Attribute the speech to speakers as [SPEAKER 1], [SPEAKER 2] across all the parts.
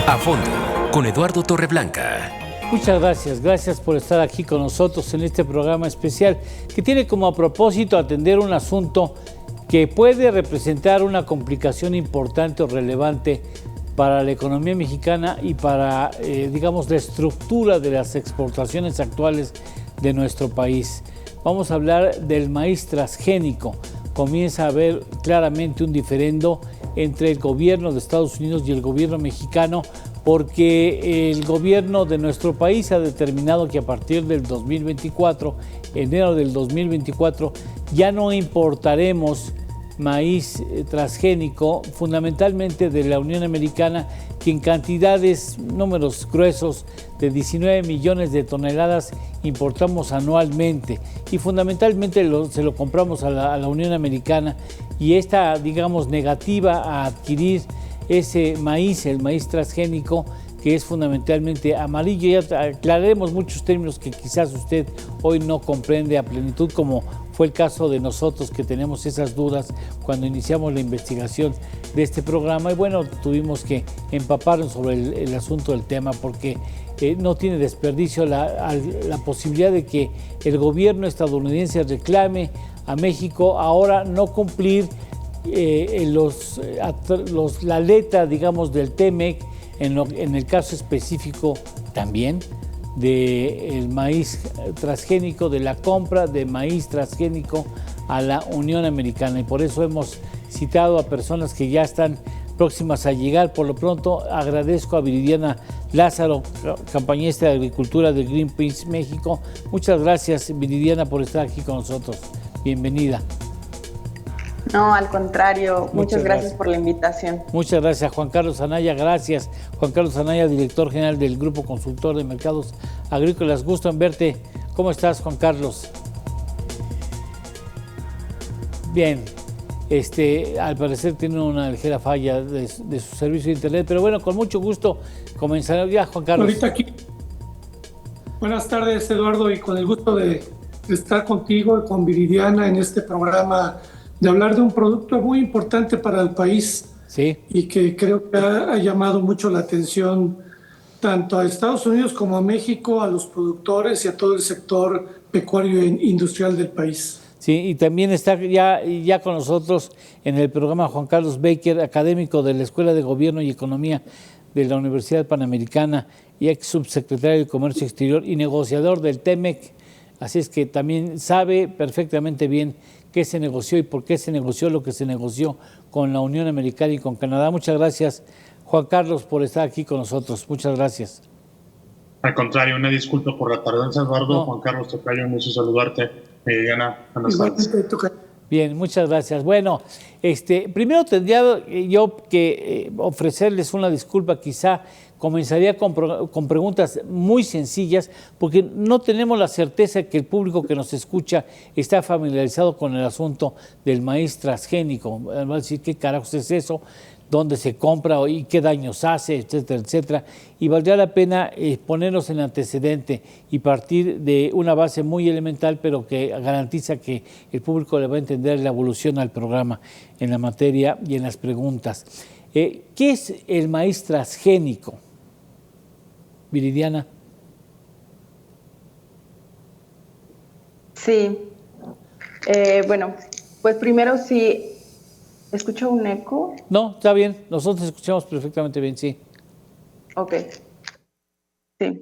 [SPEAKER 1] A fondo, con Eduardo Torreblanca.
[SPEAKER 2] Muchas gracias por estar aquí con nosotros en este programa especial que tiene como propósito atender un asunto que puede representar una complicación importante o relevante para la economía mexicana y para, digamos, la estructura de las exportaciones actuales de nuestro país. Vamos a hablar del maíz transgénico. Comienza a haber claramente un diferendo entre el gobierno de Estados Unidos y el gobierno mexicano, porque el gobierno de nuestro país ha determinado que a partir del 2024, enero del 2024, ya no importaremos maíz transgénico, fundamentalmente de la Unión Americana, que en cantidades, números gruesos, de 19 millones de toneladas importamos anualmente, y fundamentalmente se lo compramos a la Unión Americana, y esta, digamos, negativa a adquirir ese maíz, el maíz transgénico, que es fundamentalmente amarillo. Ya aclararemos muchos términos que quizás usted hoy no comprende a plenitud, como fue el caso de nosotros, que tenemos esas dudas cuando iniciamos la investigación de este programa. Y bueno, tuvimos que empaparnos sobre el asunto del tema, porque no tiene desperdicio la posibilidad de que el gobierno estadounidense reclame a México ahora no cumplir la letra, digamos, del TEMEC, en el caso específico también del maíz transgénico, de la compra de maíz transgénico a la Unión Americana. Y por eso hemos citado a personas que ya están próximas a llegar. Por lo pronto agradezco a Viridiana Lázaro, campañista de Agricultura de Greenpeace México. Muchas gracias, Viridiana, por estar aquí con nosotros. Bienvenida.
[SPEAKER 3] No, al contrario, muchas gracias por la invitación.
[SPEAKER 2] Muchas gracias, Juan Carlos Anaya. Gracias, Juan Carlos Anaya, director general del Grupo Consultor de Mercados Agrícolas. Gusto en verte. ¿Cómo estás, Juan Carlos? Bien. Al parecer tiene una ligera falla de su servicio de internet, pero bueno, con mucho gusto comenzaré ya, Juan Carlos.
[SPEAKER 4] Ahorita aquí. Buenas tardes, Eduardo, y con el gusto de estar contigo y con Viridiana en este programa, de hablar de un producto muy importante para el país.
[SPEAKER 2] Sí.
[SPEAKER 4] Y que creo que ha llamado mucho la atención tanto a Estados Unidos como a México, a los productores y a todo el sector pecuario e industrial del país.
[SPEAKER 2] Sí, y también está ya con nosotros en el programa Juan Carlos Baker, académico de la Escuela de Gobierno y Economía de la Universidad Panamericana y ex subsecretario de Comercio Exterior y negociador del TEMEC. Así es que también sabe perfectamente bien qué se negoció y por qué se negoció lo que se negoció con la Unión Americana y con Canadá. Muchas gracias, Juan Carlos, por estar aquí con nosotros. Muchas gracias.
[SPEAKER 5] Al contrario, una disculpa por la tardanza, Eduardo. No. Juan Carlos Tocayo, un gusto saludarte. Diana, buenas tardes.
[SPEAKER 2] Bien, muchas gracias. Bueno, primero tendría yo que ofrecerles una disculpa. Quizá comenzaría con preguntas muy sencillas, porque no tenemos la certeza de que el público que nos escucha está familiarizado con el asunto del maíz transgénico. Va a decir, ¿qué carajos es eso? ¿Dónde se compra y qué daños hace, etcétera, etcétera? Y valdría la pena ponernos en antecedente y partir de una base muy elemental, pero que garantiza que el público le va a entender la evolución al programa en la materia y en las preguntas. ¿Qué es el maíz transgénico, Viridiana?
[SPEAKER 3] Sí, bueno, pues primero sí. ¿Escucho un eco?
[SPEAKER 2] No, está bien. Nosotros escuchamos perfectamente bien, sí.
[SPEAKER 3] Ok. Sí.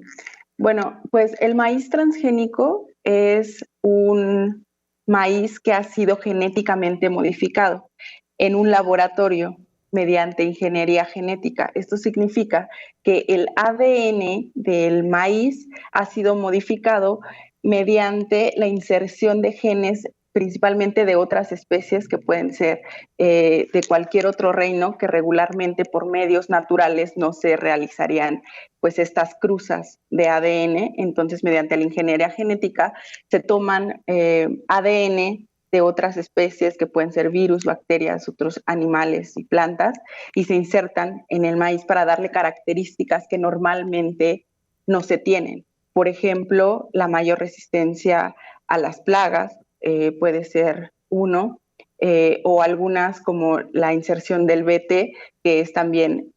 [SPEAKER 3] Bueno, pues el maíz transgénico es un maíz que ha sido genéticamente modificado en un laboratorio mediante ingeniería genética. Esto significa que el ADN del maíz ha sido modificado mediante la inserción de genes principalmente de otras especies que pueden ser de cualquier otro reino, que regularmente por medios naturales no se realizarían pues estas cruzas de ADN. Entonces, mediante la ingeniería genética se toman ADN de otras especies que pueden ser virus, bacterias, otros animales y plantas, y se insertan en el maíz para darle características que normalmente no se tienen. Por ejemplo, la mayor resistencia a las plagas puede ser uno, o algunas como la inserción del BT, que es también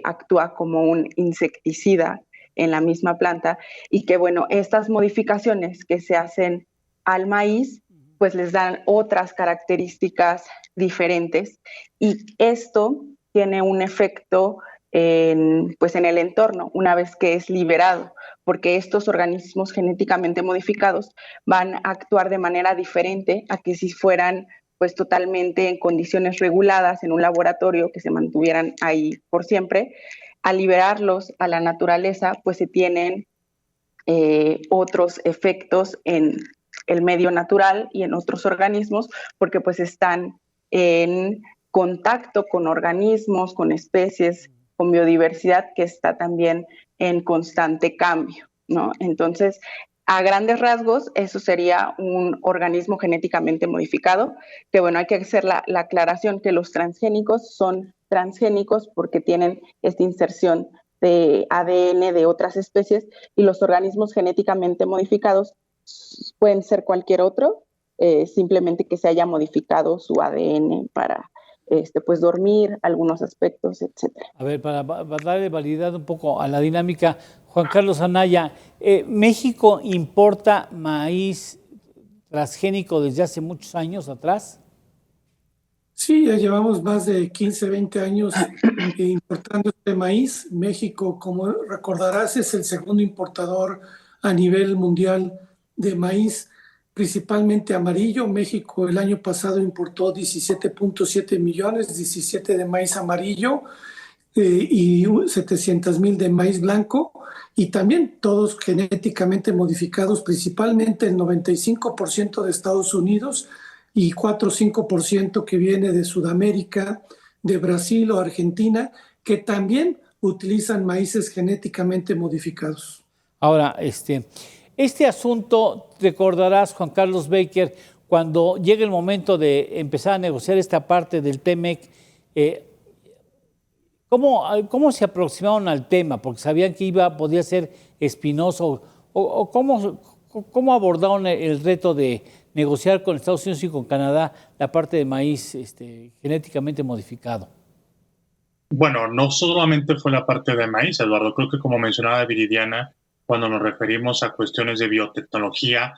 [SPEAKER 3] actúa como un insecticida en la misma planta, y que bueno, estas modificaciones que se hacen al maíz, pues les dan otras características diferentes, y esto tiene un efecto pues en el entorno una vez que es liberado, porque estos organismos genéticamente modificados van a actuar de manera diferente a que si fueran pues totalmente en condiciones reguladas en un laboratorio, que se mantuvieran ahí por siempre. Al liberarlos a la naturaleza, pues se tienen otros efectos en el medio natural y en otros organismos, porque pues están en contacto con organismos, con especies, con biodiversidad que está también en constante cambio, ¿no? Entonces, a grandes rasgos, eso sería un organismo genéticamente modificado, que bueno, hay que hacer la aclaración que los transgénicos son transgénicos porque tienen esta inserción de ADN de otras especies, y los organismos genéticamente modificados pueden ser cualquier otro, simplemente que se haya modificado su ADN para pues dormir, algunos aspectos, etcétera.
[SPEAKER 2] A ver, para darle validad un poco a la dinámica, Juan Carlos Anaya, ¿México importa maíz transgénico desde hace muchos años atrás?
[SPEAKER 4] Sí, ya llevamos más de 15, 20 años importando este maíz. México, como recordarás, es el segundo importador a nivel mundial de maíz, principalmente amarillo. México el año pasado importó 17.7 millones, 17 de maíz amarillo y 700,000 de maíz blanco, y también todos genéticamente modificados, principalmente el 95% de Estados Unidos y 4 o 5% que viene de Sudamérica, de Brasil o Argentina, que también utilizan maíces genéticamente modificados.
[SPEAKER 2] Ahora, este asunto, recordarás, Juan Carlos Baker, cuando llega el momento de empezar a negociar esta parte del TEMEC, ¿cómo se aproximaron al tema? Porque sabían que podía ser espinoso, o ¿cómo abordaron el reto de negociar con Estados Unidos y con Canadá la parte de maíz genéticamente modificado?
[SPEAKER 5] Bueno, no solamente fue la parte de maíz, Eduardo. Creo que, como mencionaba Viridiana, cuando nos referimos a cuestiones de biotecnología,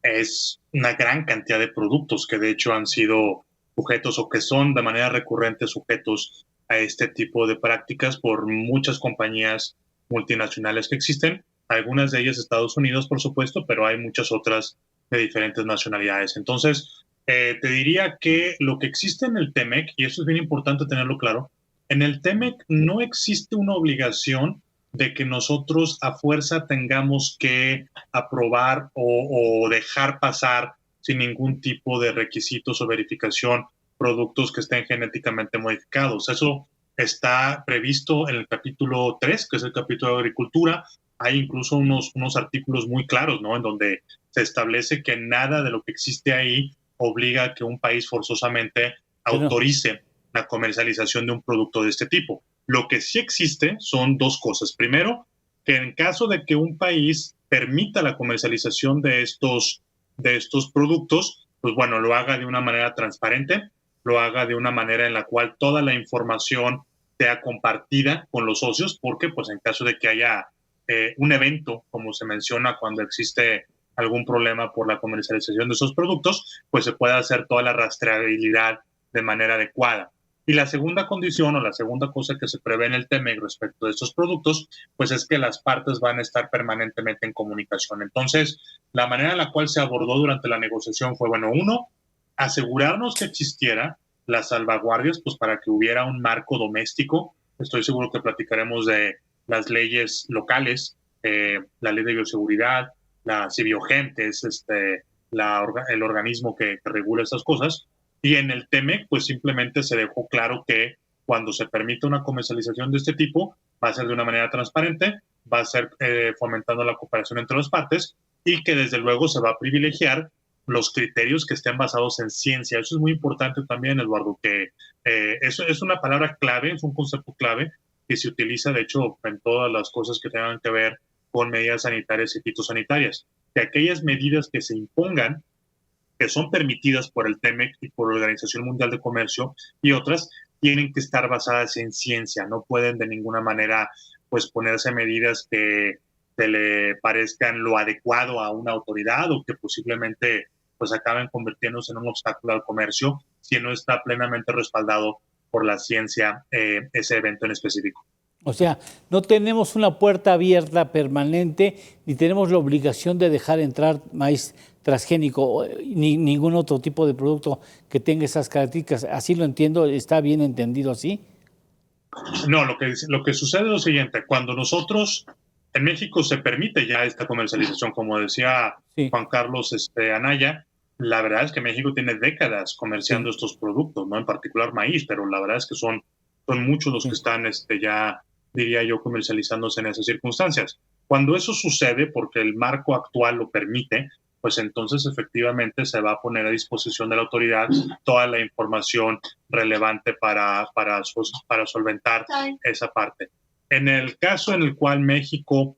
[SPEAKER 5] es una gran cantidad de productos que de hecho han sido sujetos o que son de manera recurrente sujetos a este tipo de prácticas por muchas compañías multinacionales que existen, algunas de ellas Estados Unidos, por supuesto, pero hay muchas otras de diferentes nacionalidades. Entonces, te diría que lo que existe en el TEMEC, y eso es bien importante tenerlo claro, en el TEMEC no existe una obligación de que nosotros a fuerza tengamos que aprobar o dejar pasar sin ningún tipo de requisitos o verificación productos que estén genéticamente modificados. Eso está previsto en el capítulo 3, que es el capítulo de agricultura. Hay incluso unos artículos muy claros, ¿no?, en donde se establece que nada de lo que existe ahí obliga a que un país forzosamente autorice la comercialización de un producto de este tipo. Lo que sí existe son dos cosas. Primero, que en caso de que un país permita la comercialización de estos productos, pues bueno, lo haga de una manera transparente, lo haga de una manera en la cual toda la información sea compartida con los socios, porque pues en caso de que haya un evento, como se menciona cuando existe algún problema por la comercialización de esos productos, pues se puede hacer toda la rastreabilidad de manera adecuada. Y la segunda condición o la segunda cosa que se prevé en el TEMEC respecto de estos productos, pues es que las partes van a estar permanentemente en comunicación. Entonces, la manera en la cual se abordó durante la negociación fue, bueno, uno, asegurarnos que existiera las salvaguardias, pues para que hubiera un marco doméstico. Estoy seguro que platicaremos de las leyes locales, la ley de bioseguridad, la CIBIOGEN, que es el organismo que regula estas cosas. Y en el TEMEC, pues simplemente se dejó claro que cuando se permite una comercialización de este tipo, va a ser de una manera transparente, va a ser fomentando la cooperación entre las partes, y que desde luego se va a privilegiar los criterios que estén basados en ciencia. Eso es muy importante también, Eduardo, que eso es una palabra clave, es un concepto clave que se utiliza, de hecho, en todas las cosas que tengan que ver con medidas sanitarias y fitosanitarias. Que aquellas medidas que se impongan que son permitidas por el TEMEC y por la Organización Mundial de Comercio, y otras tienen que estar basadas en ciencia. No pueden de ninguna manera pues ponerse medidas que se le parezcan lo adecuado a una autoridad o que posiblemente pues acaben convirtiéndose en un obstáculo al comercio si no está plenamente respaldado por la ciencia ese evento en específico.
[SPEAKER 2] O sea, no tenemos una puerta abierta permanente ni tenemos la obligación de dejar entrar maíz transgénico ni ningún otro tipo de producto que tenga esas características. Así lo entiendo, ¿está bien entendido así?
[SPEAKER 5] No, lo que sucede es lo siguiente. Cuando nosotros, en México se permite ya esta comercialización, como decía Juan Carlos Anaya, la verdad es que México tiene décadas comerciando estos productos, no en particular maíz, pero la verdad es que son muchos los que están ya, diría yo, comercializándose en esas circunstancias. Cuando eso sucede, porque el marco actual lo permite, pues entonces efectivamente se va a poner a disposición de la autoridad toda la información relevante para solventar esa parte. En el caso en el cual México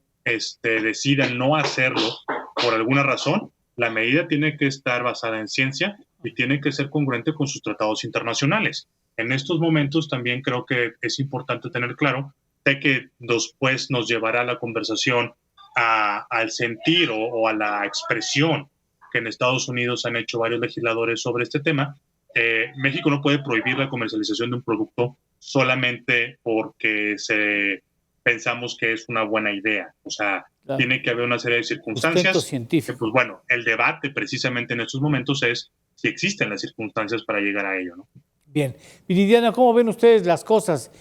[SPEAKER 5] decida no hacerlo por alguna razón, la medida tiene que estar basada en ciencia y tiene que ser congruente con sus tratados internacionales. En estos momentos también creo que es importante tener claro que después nos llevará la conversación al sentir o a la expresión que en Estados Unidos han hecho varios legisladores sobre este tema. México no puede prohibir la comercialización de un producto solamente porque pensamos que es una buena idea. O sea, tiene que haber una serie de circunstancias. Que, pues bueno, el debate precisamente en estos momentos es si existen las circunstancias para llegar a ello, ¿no?
[SPEAKER 2] Bien. Viridiana, ¿cómo ven ustedes las cosas?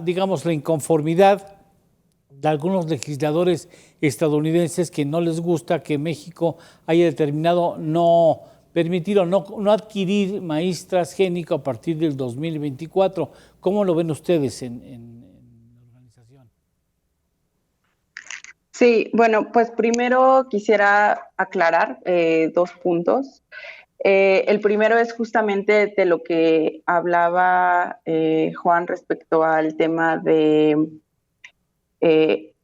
[SPEAKER 2] Digamos, la inconformidad de algunos legisladores estadounidenses que no les gusta que México haya determinado no permitir o no adquirir maíz transgénico a partir del 2024. ¿Cómo lo ven ustedes en la organización?
[SPEAKER 3] Sí, bueno, pues primero quisiera aclarar 2 puntos. El primero es justamente de lo que hablaba Juan respecto al tema de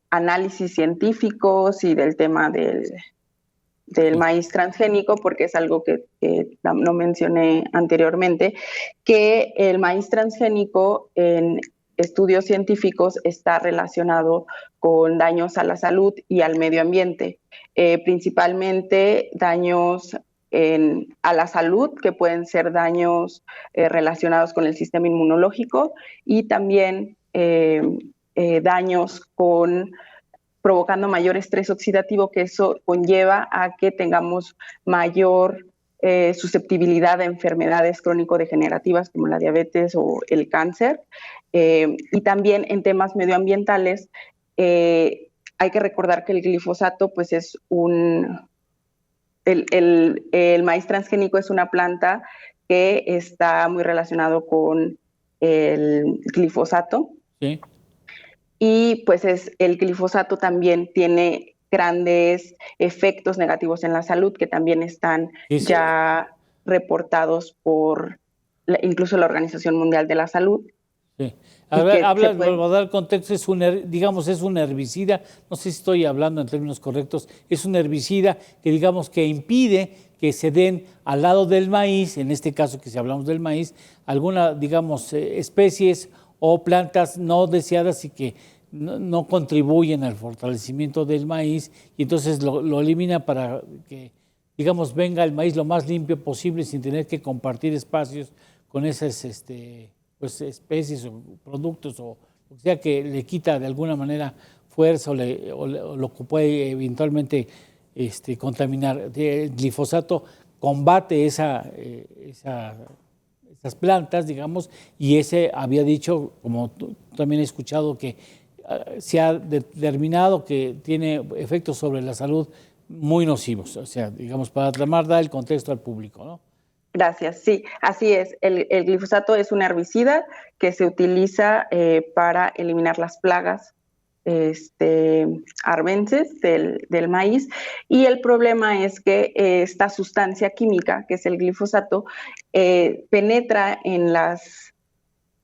[SPEAKER 3] análisis científicos y del tema del maíz transgénico, porque es algo que no mencioné anteriormente, que el maíz transgénico en estudios científicos está relacionado con daños a la salud y al medio ambiente, principalmente daños a la salud, que pueden ser daños relacionados con el sistema inmunológico y también daños provocando mayor estrés oxidativo, que eso conlleva a que tengamos mayor susceptibilidad a enfermedades crónico-degenerativas como la diabetes o el cáncer. Y también en temas medioambientales, hay que recordar que el glifosato pues es el maíz transgénico es una planta que está muy relacionado con el glifosato.
[SPEAKER 2] Sí.
[SPEAKER 3] Y pues el glifosato también tiene grandes efectos negativos en la salud que también están ya reportados por incluso la Organización Mundial de la Salud.
[SPEAKER 2] Sí. Vuelvo a dar contexto, es un herbicida, no sé si estoy hablando en términos correctos, es un herbicida que digamos que impide que se den al lado del maíz, en este caso que si hablamos del maíz, algunas digamos especies o plantas no deseadas y que no contribuyen al fortalecimiento del maíz, y entonces lo elimina para que digamos venga el maíz lo más limpio posible sin tener que compartir espacios con esas pues especies o productos o sea que le quita de alguna manera fuerza o lo que puede eventualmente contaminar. El glifosato combate esas plantas, digamos, y ese había dicho, como también he escuchado, que se ha determinado que tiene efectos sobre la salud muy nocivos, o sea, digamos, para dar el contexto al público, ¿no?
[SPEAKER 3] Gracias, sí, así es. El glifosato es un herbicida que se utiliza para eliminar las plagas arbences del maíz, y el problema es que esta sustancia química, que es el glifosato, penetra en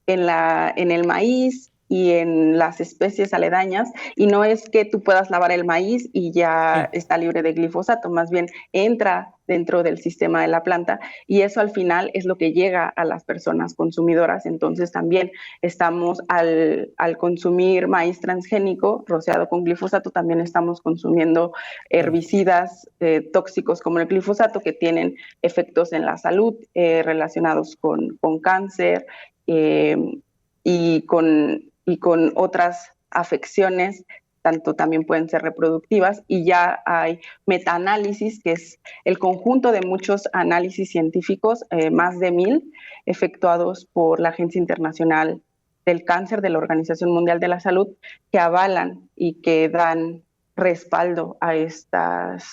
[SPEAKER 3] el maíz y en las especies aledañas, y no es que tú puedas lavar el maíz y ya está libre de glifosato, más bien entra dentro del sistema de la planta, y eso al final es lo que llega a las personas consumidoras. Entonces también estamos, al consumir maíz transgénico rociado con glifosato, también estamos consumiendo herbicidas tóxicos como el glifosato, que tienen efectos en la salud relacionados con cáncer y con otras afecciones, tanto también pueden ser reproductivas, y ya hay metaanálisis, que es el conjunto de muchos análisis científicos, más de 1000, efectuados por la Agencia Internacional del Cáncer de la Organización Mundial de la Salud, que avalan y que dan respaldo a estos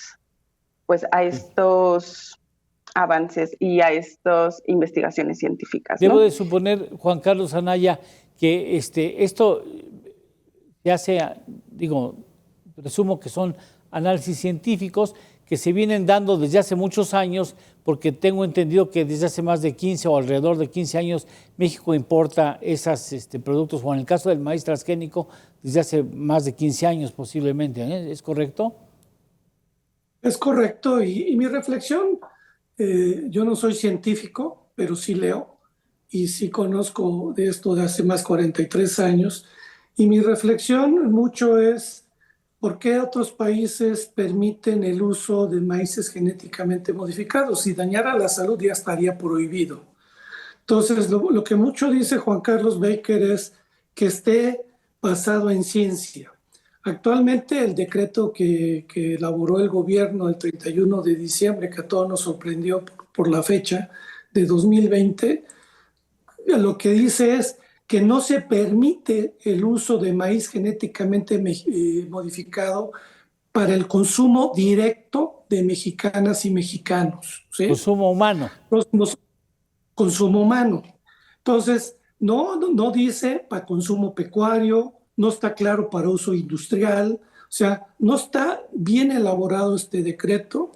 [SPEAKER 3] avances y a estas investigaciones científicas, ¿no?
[SPEAKER 2] Debo de suponer, Juan Carlos Anaya, que esto ya sea, presumo que son análisis científicos que se vienen dando desde hace muchos años, porque tengo entendido que desde hace más de 15 o alrededor de 15 años México importa esos productos, o en el caso del maíz transgénico, desde hace más de 15 años posiblemente, ¿eh? ¿Es correcto?
[SPEAKER 4] Es correcto, y mi reflexión, yo no soy científico, pero sí leo y sí conozco de esto de hace más 43 años, y mi reflexión mucho es por qué otros países permiten el uso de maíces genéticamente modificados. Si dañara la salud ya estaría prohibido. Entonces, lo que mucho dice Juan Carlos Baker es que esté basado en ciencia. Actualmente el decreto que elaboró el gobierno el 31 de diciembre, que a todos nos sorprendió por la fecha de 2020, lo que dice es que no se permite el uso de maíz genéticamente modificado para el consumo directo de mexicanas y mexicanos, ¿sí?
[SPEAKER 2] Consumo humano.
[SPEAKER 4] Consumo humano. Entonces, no dice para consumo pecuario, no está claro para uso industrial, o sea, no está bien elaborado este decreto.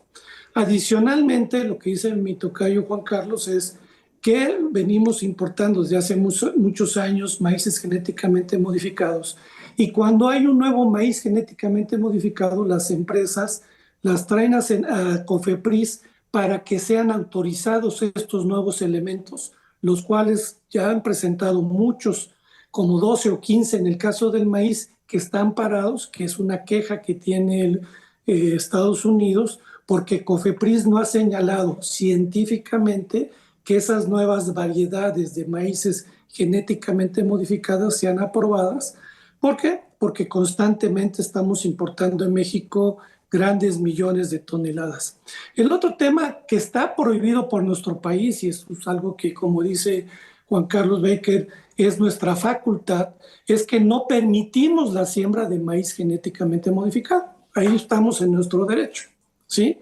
[SPEAKER 4] Adicionalmente, lo que dice mi tocayo Juan Carlos es que venimos importando desde hace muchos años maíces genéticamente modificados, y cuando hay un nuevo maíz genéticamente modificado, las empresas las traen a COFEPRIS para que sean autorizados estos nuevos elementos, los cuales ya han presentado muchos, como 12 o 15 en el caso del maíz, que están parados, que es una queja que tiene Estados Unidos, porque COFEPRIS no ha señalado científicamente que esas nuevas variedades de maíces genéticamente modificadas sean aprobadas. ¿Por qué? Porque constantemente estamos importando en México grandes millones de toneladas. El otro tema que está prohibido por nuestro país, y es algo que, como dice Juan Carlos Baker, es nuestra facultad, es que no permitimos la siembra de maíz genéticamente modificado. Ahí estamos en nuestro derecho, ¿sí?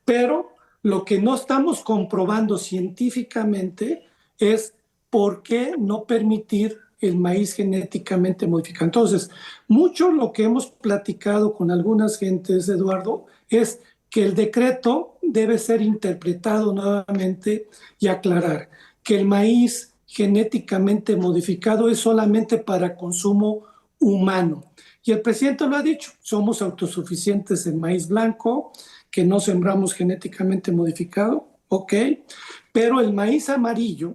[SPEAKER 4] Pero lo que no estamos comprobando científicamente es por qué no permitir el maíz genéticamente modificado. Entonces, mucho lo que hemos platicado con algunas gentes, Eduardo, es que el decreto debe ser interpretado nuevamente y aclarar que el maíz genéticamente modificado es solamente para consumo humano. Y el presidente lo ha dicho, somos autosuficientes en maíz blanco, que no sembramos genéticamente modificado, ok, pero el maíz amarillo,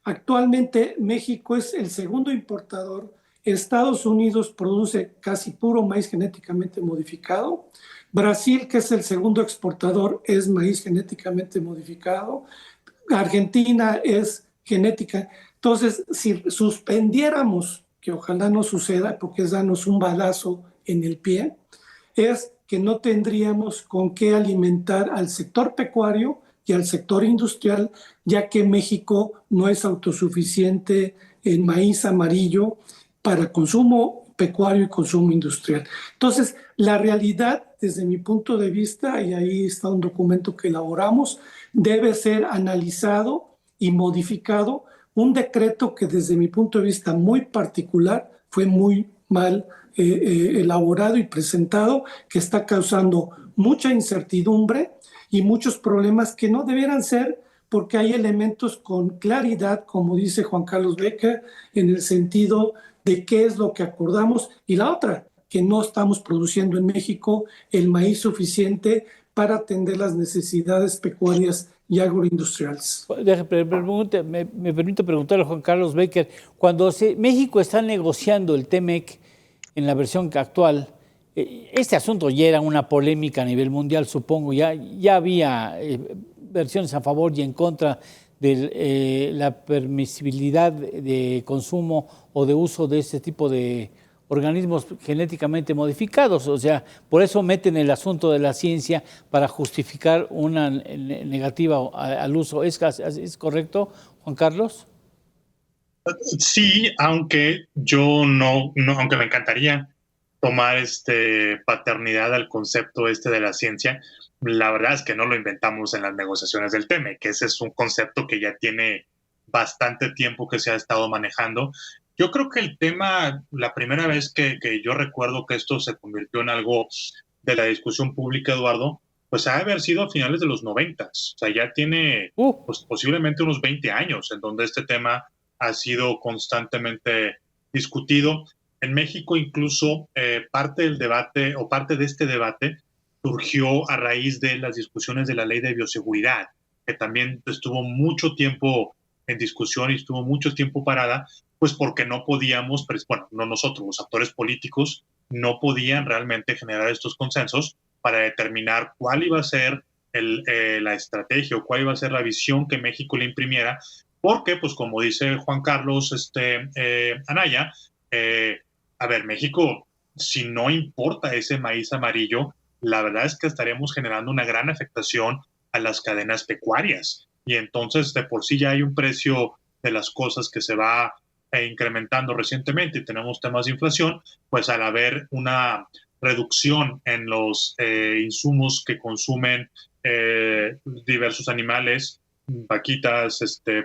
[SPEAKER 4] actualmente México es el segundo importador, Estados Unidos produce casi puro maíz genéticamente modificado, Brasil, que es el segundo exportador, es maíz genéticamente modificado, Argentina es genética. Entonces, si suspendiéramos, que ojalá no suceda porque es darnos un balazo en el pie, es que no tendríamos con qué alimentar al sector pecuario y al sector industrial, ya que México no es autosuficiente en maíz amarillo para consumo pecuario y consumo industrial. Entonces, la realidad, desde mi punto de vista, y ahí está un documento que elaboramos, debe ser analizado y modificado. Un decreto que desde mi punto de vista muy particular fue muy mal elaborado y presentado, que está causando mucha incertidumbre y muchos problemas que no debieran ser, porque hay elementos con claridad, como dice Juan Carlos Becker, en el sentido de qué es lo que acordamos, y la otra, que no estamos produciendo en México el maíz suficiente para atender las necesidades pecuarias y agroindustriales.
[SPEAKER 2] Me permito preguntarle a Juan Carlos Baker, cuando México está negociando el TEMEC en la versión actual, este asunto ya era una polémica a nivel mundial, supongo, ya había versiones a favor y en contra de la permisibilidad de consumo o de uso de este tipo de organismos genéticamente modificados. O sea, por eso meten el asunto de la ciencia para justificar una negativa al uso. ¿Es correcto, Juan Carlos?
[SPEAKER 5] Sí, aunque yo no, aunque me encantaría tomar paternidad al concepto de la ciencia, la verdad es que no lo inventamos en las negociaciones del TEMEC, que ese es un concepto que ya tiene bastante tiempo que se ha estado manejando. Yo creo que el tema, la primera vez que yo recuerdo que esto se convirtió en algo de la discusión pública, Eduardo, pues ha de haber sido a finales de los 90s. O sea, ya tiene pues, posiblemente unos 20 años en donde este tema ha sido constantemente discutido. En México incluso parte del debate o parte de este debate surgió a raíz de las discusiones de la ley de bioseguridad, que también estuvo mucho tiempo en discusión y estuvo mucho tiempo parada, pues porque no podíamos, bueno, no nosotros, los actores políticos, no podían realmente generar estos consensos para determinar cuál iba a ser la estrategia o cuál iba a ser la visión que México le imprimiera, porque, pues como dice Juan Carlos Anaya, a ver, México, si no importa ese maíz amarillo, la verdad es que estaríamos generando una gran afectación a las cadenas pecuarias. Y entonces, de por sí ya hay un precio de las cosas que se va incrementando recientemente y tenemos temas de inflación, pues al haber una reducción en los insumos que consumen diversos animales, vaquitas,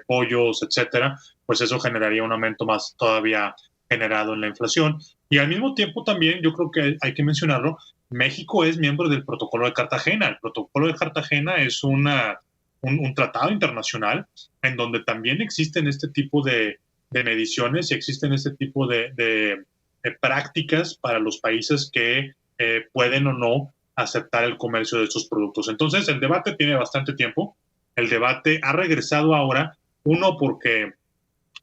[SPEAKER 5] pollos, etcétera, pues eso generaría un aumento más todavía generado en la inflación. Y al mismo tiempo también, yo creo que hay que mencionarlo, México es miembro del Protocolo de Cartagena. El Protocolo de Cartagena es un tratado internacional en donde también existen este tipo de mediciones y existen este tipo de prácticas para los países que pueden o no aceptar el comercio de estos productos. Entonces, el debate tiene bastante tiempo. El debate ha regresado ahora, uno porque,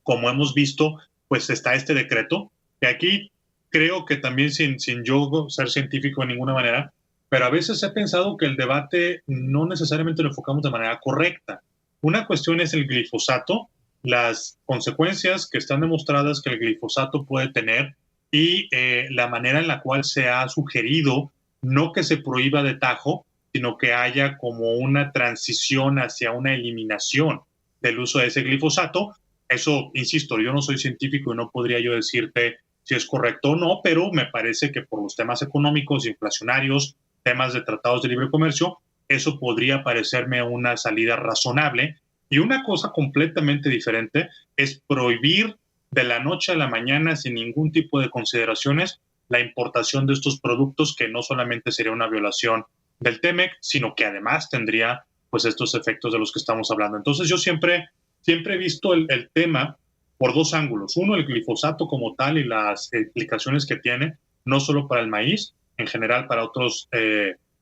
[SPEAKER 5] como hemos visto, pues está este decreto, que aquí creo que también sin yo ser científico de ninguna manera, pero a veces he pensado que el debate no necesariamente lo enfocamos de manera correcta. Una cuestión es el glifosato, las consecuencias que están demostradas que el glifosato puede tener y la manera en la cual se ha sugerido no que se prohíba de tajo, sino que haya como una transición hacia una eliminación del uso de ese glifosato. Eso, insisto, yo no soy científico y no podría yo decirte si es correcto o no, pero me parece que por los temas económicos, inflacionarios, temas de tratados de libre comercio, eso podría parecerme una salida razonable. Y una cosa completamente diferente es prohibir de la noche a la mañana, sin ningún tipo de consideraciones, la importación de estos productos, que no solamente sería una violación del TEMEC, sino que además tendría pues estos efectos de los que estamos hablando. Entonces yo siempre he visto el tema por dos ángulos. Uno, el glifosato como tal y las implicaciones que tiene, no solo para el maíz, en general para otros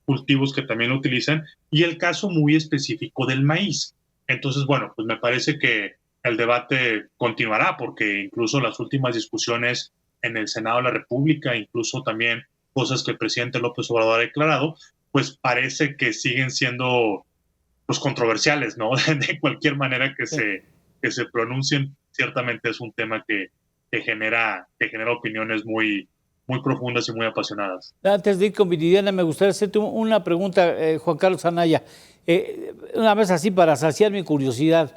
[SPEAKER 5] cultivos que también lo utilizan, y el caso muy específico del maíz. Entonces, bueno, pues me parece que el debate continuará, porque incluso las últimas discusiones en el Senado de la República, incluso también cosas que el presidente López Obrador ha declarado, pues parece que siguen siendo pues controversiales, ¿no? De cualquier manera que se pronuncien, ciertamente es un tema que genera opiniones muy profundas y muy apasionadas.
[SPEAKER 2] Antes de ir con Viridiana, me gustaría hacerte una pregunta, Juan Carlos Anaya. Una vez así, para saciar mi curiosidad.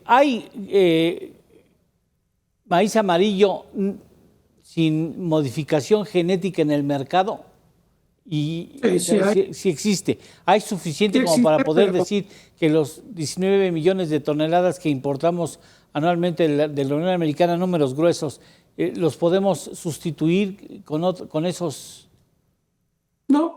[SPEAKER 2] ¿Hay maíz amarillo sin modificación genética en el mercado? Y sí existe. ¿Hay suficiente como para poder decir que los 19 millones de toneladas que importamos anualmente de la Unión Americana, números gruesos, los podemos sustituir con esos?
[SPEAKER 4] No,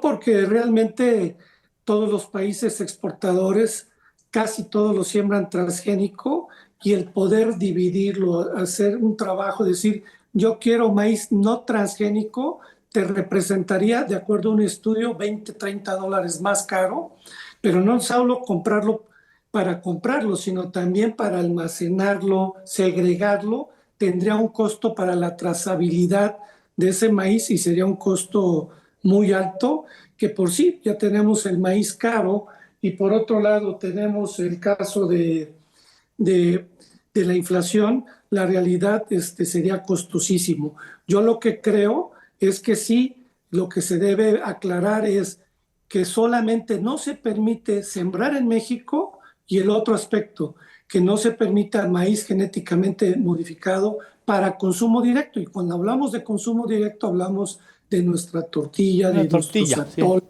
[SPEAKER 4] porque realmente todos los países exportadores, casi todos lo siembran transgénico, y el poder dividirlo, hacer un trabajo, decir, yo quiero maíz no transgénico, te representaría, de acuerdo a un estudio, $20-30 más caro, pero no solo comprarlo, sino también para almacenarlo, segregarlo, tendría un costo para la trazabilidad de ese maíz y sería un costo muy alto, que por sí ya tenemos el maíz caro y por otro lado tenemos el caso de la inflación. La realidad sería costosísimo. Yo lo que creo es que sí, lo que se debe aclarar es que solamente no se permite sembrar en México, y el otro aspecto, que no se permita maíz genéticamente modificado para consumo directo. Y cuando hablamos de consumo directo hablamos de nuestra tortilla,
[SPEAKER 2] Una
[SPEAKER 4] de
[SPEAKER 2] tortilla,
[SPEAKER 4] nuestros atoles.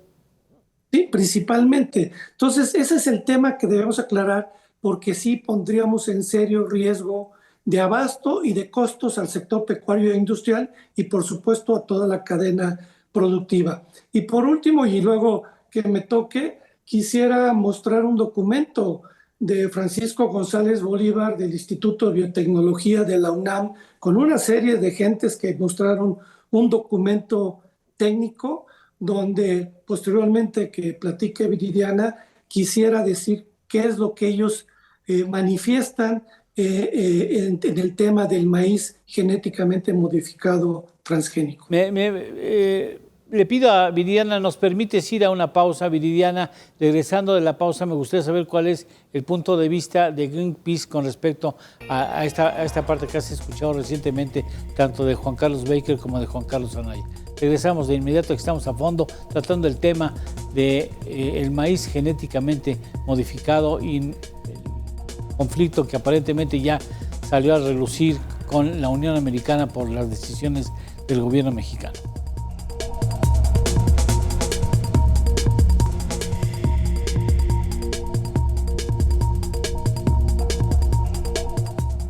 [SPEAKER 4] Sí, principalmente. Entonces, ese es el tema que debemos aclarar, porque sí pondríamos en serio riesgo de abasto y de costos al sector pecuario e industrial y, por supuesto, a toda la cadena productiva. Y por último, y luego que me toque, quisiera mostrar un documento de Francisco González Bolívar del Instituto de Biotecnología de la UNAM, con una serie de gentes que mostraron un documento técnico donde posteriormente que platique Viridiana, quisiera decir qué es lo que ellos manifiestan en el tema del maíz genéticamente modificado transgénico.
[SPEAKER 2] Le pido a Viridiana, ¿nos permites ir a una pausa, Viridiana? Regresando de la pausa, me gustaría saber cuál es el punto de vista de Greenpeace con respecto a esta parte que has escuchado recientemente, tanto de Juan Carlos Baker como de Juan Carlos Anaya. Regresamos de inmediato, que estamos a fondo tratando el tema de el maíz genéticamente modificado y el conflicto que aparentemente ya salió a relucir con la Unión Americana por las decisiones del gobierno mexicano.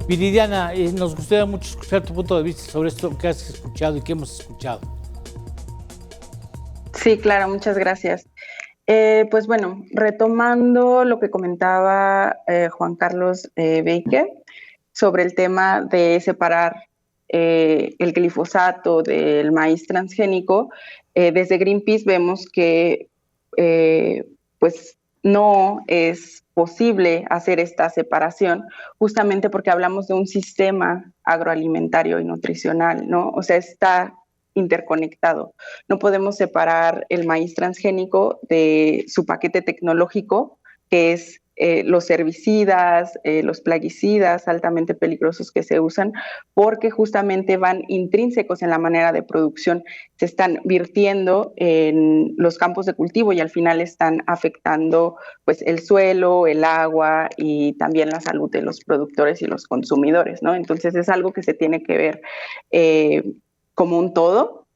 [SPEAKER 2] Viridiana, nos gustaría mucho escuchar tu punto de vista sobre esto que has escuchado y que hemos escuchado.
[SPEAKER 3] Sí, claro, muchas gracias. Pues bueno, retomando lo que comentaba Juan Carlos Baker sobre el tema de separar el glifosato del maíz transgénico, desde Greenpeace vemos que pues no es posible hacer esta separación, justamente porque hablamos de un sistema agroalimentario y nutricional, ¿no? O sea, está interconectado. No podemos separar el maíz transgénico de su paquete tecnológico, que es los herbicidas, los plaguicidas altamente peligrosos que se usan, porque justamente van intrínsecos en la manera de producción, se están virtiendo en los campos de cultivo y al final están afectando pues el suelo, el agua y también la salud de los productores y los consumidores, ¿no? Entonces es algo que se tiene que ver como un todo,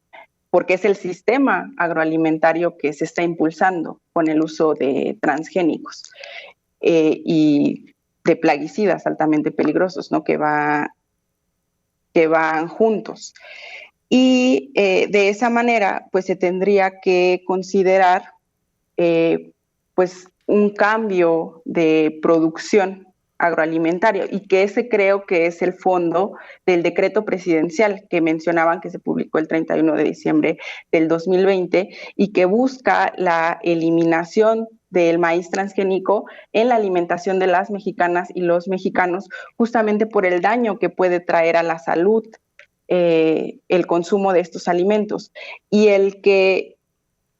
[SPEAKER 3] porque es el sistema agroalimentario que se está impulsando con el uso de transgénicos y de plaguicidas altamente peligrosos, ¿no? que van juntos. Y de esa manera, pues se tendría que considerar pues un cambio de producción agroalimentario, y que ese creo que es el fondo del decreto presidencial que mencionaban, que se publicó el 31 de diciembre del 2020 y que busca la eliminación del maíz transgénico en la alimentación de las mexicanas y los mexicanos, justamente por el daño que puede traer a la salud el consumo de estos alimentos. Y el que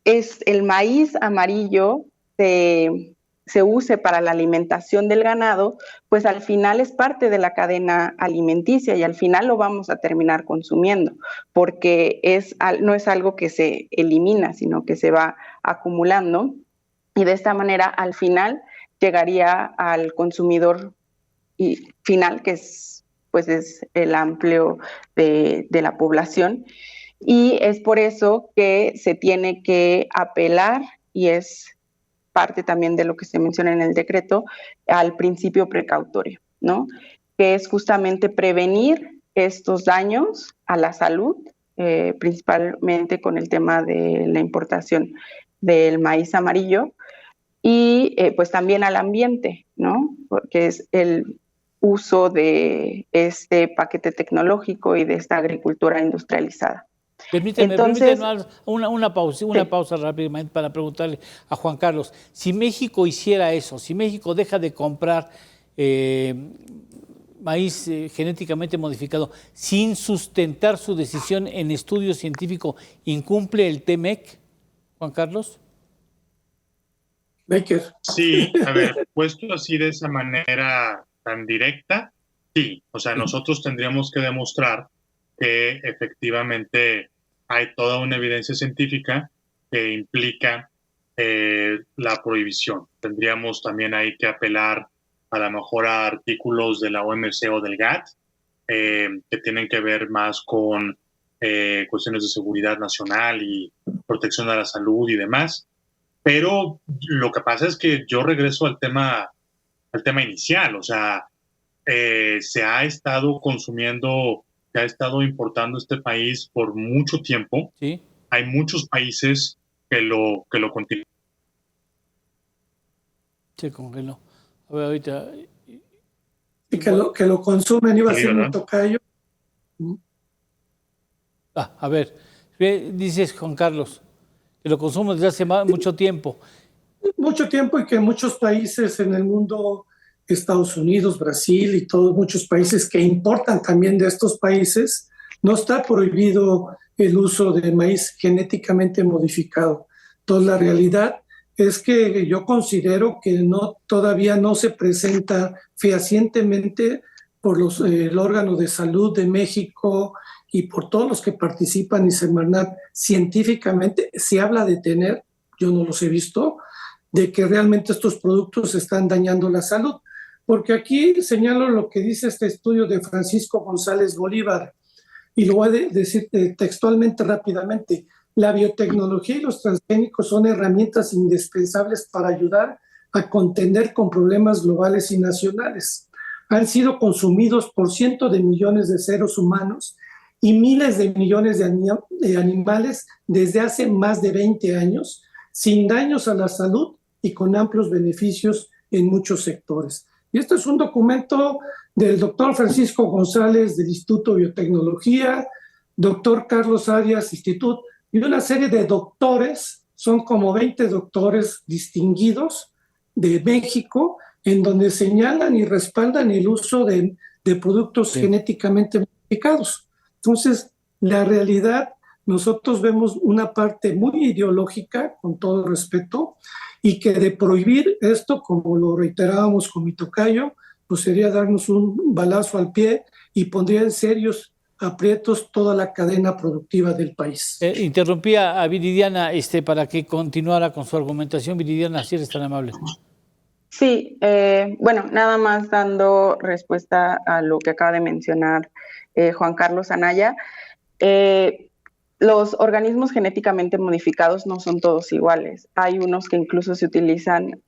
[SPEAKER 3] es el maíz amarillo se use para la alimentación del ganado, pues al final es parte de la cadena alimenticia y al final lo vamos a terminar consumiendo, porque no es algo que se elimina, sino que se va acumulando, y de esta manera al final llegaría al consumidor final, que es el amplio de la población, y es por eso que se tiene que apelar, y es parte también de lo que se menciona en el decreto, al principio precautorio, ¿no? Que es justamente prevenir estos daños a la salud, principalmente con el tema de la importación del maíz amarillo, y pues también al ambiente, ¿no? Porque es el uso de este paquete tecnológico y de esta agricultura industrializada.
[SPEAKER 2] Permíteme
[SPEAKER 3] Entonces,
[SPEAKER 2] una pausa rápidamente para preguntarle a Juan Carlos. Si México hiciera eso, si México deja de comprar maíz genéticamente modificado sin sustentar su decisión en estudio científico, ¿incumple el TEMEC, Juan Carlos?
[SPEAKER 4] Baker.
[SPEAKER 5] Sí, a ver, puesto así de esa manera tan directa, sí. O sea, nosotros tendríamos que demostrar que efectivamente hay toda una evidencia científica que implica la prohibición. Tendríamos también ahí que apelar a lo mejor a artículos de la OMC o del GATT, que tienen que ver más con cuestiones de seguridad nacional y protección a la salud y demás. Pero lo que pasa es que yo regreso al tema inicial. O sea, se ha estado consumiendo, se ha estado importando este país por mucho tiempo.
[SPEAKER 2] Sí.
[SPEAKER 5] Hay muchos países que lo continúan.
[SPEAKER 2] Se congeló. A ver, ahorita.
[SPEAKER 4] Y que lo consumen, iba a ser un tocayo.
[SPEAKER 2] A ver, dices Juan Carlos, que lo consumen desde hace mucho tiempo.
[SPEAKER 4] Mucho tiempo, y que muchos países en el mundo, Estados Unidos, Brasil y todos muchos países que importan también de estos países, no está prohibido el uso de maíz genéticamente modificado. Entonces, la realidad es que yo considero que todavía no se presenta fehacientemente por el órgano de salud de México y por todos los que participan en Semarnat científicamente. Se habla de tener, yo no los he visto, de que realmente estos productos están dañando la salud. Porque aquí señalo lo que dice este estudio de Francisco González Bolívar, y lo voy a decir textualmente rápidamente. La biotecnología y los transgénicos son herramientas indispensables para ayudar a contender con problemas globales y nacionales. Han sido consumidos por cientos de millones de seres humanos y miles de millones de animales desde hace más de 20 años, sin daños a la salud y con amplios beneficios en muchos sectores. Y esto es un documento del doctor Francisco González del Instituto de Biotecnología, doctor Carlos Arias, Instituto, y una serie de doctores, son como 20 doctores distinguidos de México, en donde señalan y respaldan el uso de productos genéticamente modificados. Entonces, la realidad, nosotros vemos una parte muy ideológica, con todo respeto, y que de prohibir esto, como lo reiterábamos con mi tocayo, pues sería darnos un balazo al pie y pondría en serios aprietos toda la cadena productiva del país.
[SPEAKER 2] Interrumpía a Viridiana para que continuara con su argumentación. Viridiana, si eres tan amable.
[SPEAKER 3] Sí, bueno, nada más dando respuesta a lo que acaba de mencionar Juan Carlos Anaya. Los organismos genéticamente modificados no son todos iguales. Hay unos que incluso se utilizan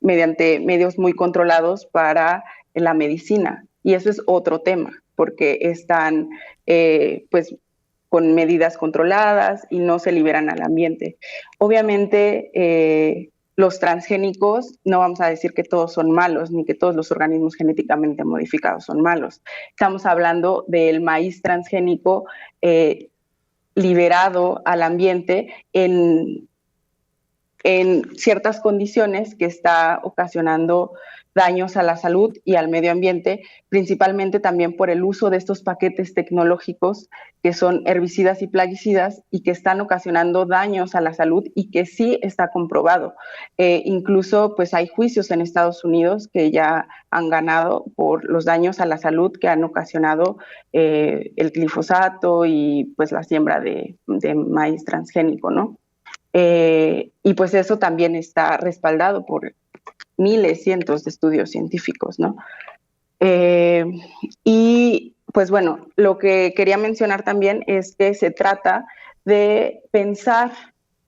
[SPEAKER 3] mediante medios muy controlados para la medicina, y eso es otro tema, porque están pues con medidas controladas y no se liberan al ambiente. Obviamente los transgénicos, no vamos a decir que todos son malos, ni que todos los organismos genéticamente modificados son malos. Estamos hablando del maíz transgénico liberado al ambiente en ciertas condiciones que está ocasionando daños a la salud y al medio ambiente, principalmente también por el uso de estos paquetes tecnológicos que son herbicidas y plaguicidas y que están ocasionando daños a la salud, y que sí está comprobado. Incluso pues hay juicios en Estados Unidos que ya han ganado por los daños a la salud que han ocasionado el glifosato y pues la siembra de maíz transgénico, ¿no? Y pues eso también está respaldado por miles, cientos de estudios científicos, ¿no? Y pues bueno, lo que quería mencionar también es que se trata de pensar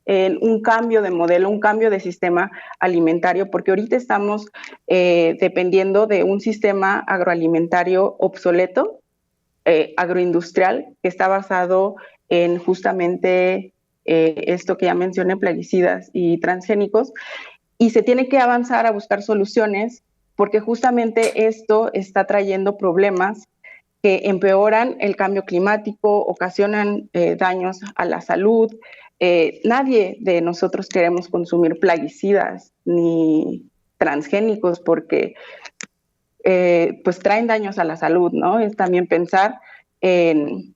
[SPEAKER 3] en un cambio de modelo, un cambio de sistema alimentario, porque ahorita estamos dependiendo de un sistema agroalimentario obsoleto, agroindustrial, que está basado en justamente esto que ya mencioné, plaguicidas y transgénicos, y se tiene que avanzar a buscar soluciones, porque justamente esto está trayendo problemas que empeoran el cambio climático, ocasionan daños a la salud. Nadie de nosotros queremos consumir plaguicidas ni transgénicos porque pues traen daños a la salud, ¿no? Es también pensar en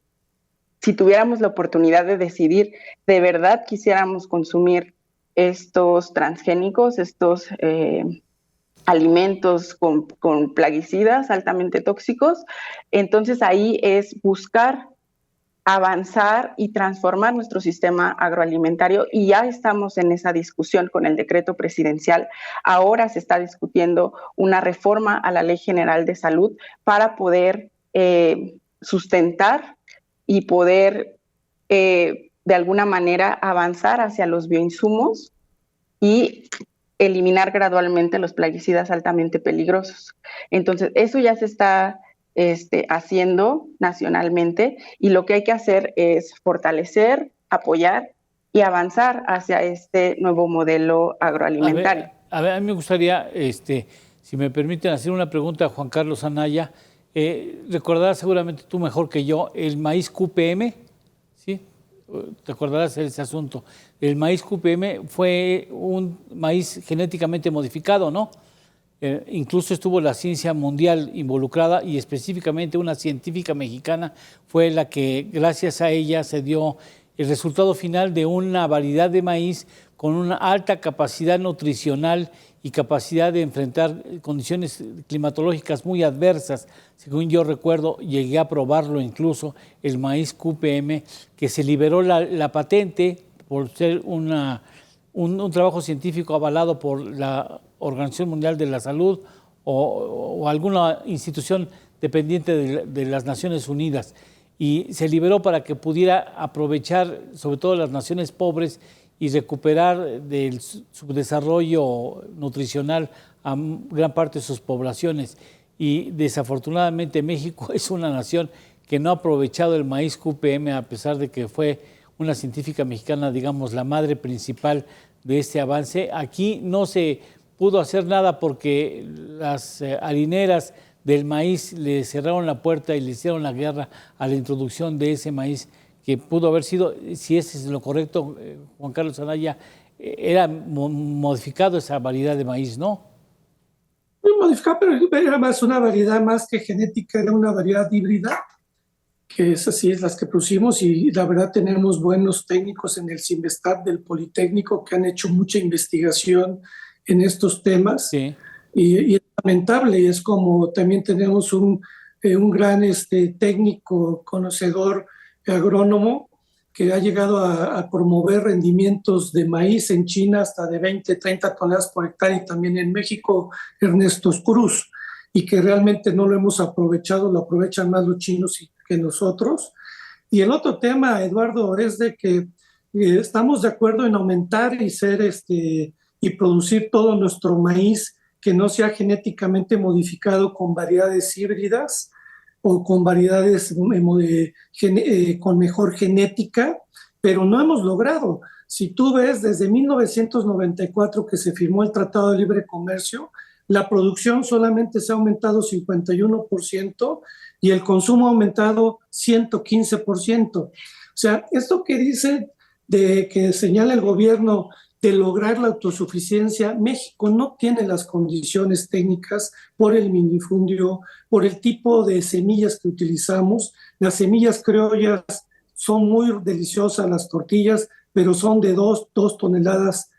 [SPEAKER 3] si tuviéramos la oportunidad de decidir, ¿de verdad quisiéramos consumir estos transgénicos, estos alimentos con plaguicidas altamente tóxicos? Entonces ahí es buscar avanzar y transformar nuestro sistema agroalimentario, y ya estamos en esa discusión con el decreto presidencial. Ahora se está discutiendo una reforma a la Ley General de Salud para poder sustentar y poder de alguna manera avanzar hacia los bioinsumos y eliminar gradualmente los plaguicidas altamente peligrosos. Entonces, eso ya se está haciendo nacionalmente, y lo que hay que hacer es fortalecer, apoyar y avanzar hacia este nuevo modelo agroalimentario.
[SPEAKER 2] A mí me gustaría, si me permiten, hacer una pregunta a Juan Carlos Anaya. Recordarás seguramente tú mejor que yo el maíz QPM, ¿sí? Te acordarás de ese asunto. El maíz QPM fue un maíz genéticamente modificado, ¿no? Incluso estuvo la ciencia mundial involucrada, y específicamente una científica mexicana fue la que, gracias a ella, se dio el resultado final de una variedad de maíz con una alta capacidad nutricional y capacidad de enfrentar condiciones climatológicas muy adversas. Según yo recuerdo, llegué a probarlo incluso, el maíz QPM, que se liberó la patente por ser un trabajo científico avalado por la Organización Mundial de la Salud o alguna institución dependiente de las Naciones Unidas, y se liberó para que pudiera aprovechar sobre todo las naciones pobres y recuperar del subdesarrollo nutricional a gran parte de sus poblaciones. Y desafortunadamente México es una nación que no ha aprovechado el maíz QPM, a pesar de que fue una científica mexicana, digamos, la madre principal de este avance. Aquí no se pudo hacer nada porque las harineras del maíz le cerraron la puerta y le hicieron la guerra a la introducción de ese maíz, que pudo haber sido, si ese es lo correcto, Juan Carlos Anaya, era modificado esa variedad de maíz, ¿no?
[SPEAKER 4] No modificado, pero era más una variedad más que genética, era una variedad híbrida, que es así, es las que producimos, y la verdad tenemos buenos técnicos en el CIMBESTAT del Politécnico que han hecho mucha investigación en estos temas. Sí. Y es lamentable, y es como también tenemos un gran técnico, conocedor, agrónomo, que ha llegado a promover rendimientos de maíz en China hasta de 20, 30 toneladas por hectárea, y también en México, Ernesto Cruz, y que realmente no lo hemos aprovechado, lo aprovechan más los chinos que nosotros. Y el otro tema, Eduardo, es de que estamos de acuerdo en aumentar y producir todo nuestro maíz que no sea genéticamente modificado con variedades híbridas o con variedades con mejor genética, pero no hemos logrado. Si tú ves, desde 1994 que se firmó el Tratado de Libre Comercio, la producción solamente se ha aumentado 51% y el consumo ha aumentado 115%. O sea, esto que dice de que señala el gobierno de lograr la autosuficiencia, México no tiene las condiciones técnicas por el minifundio, por el tipo de semillas que utilizamos. Las semillas criollas son muy deliciosas, las tortillas, pero son de 2,5 toneladas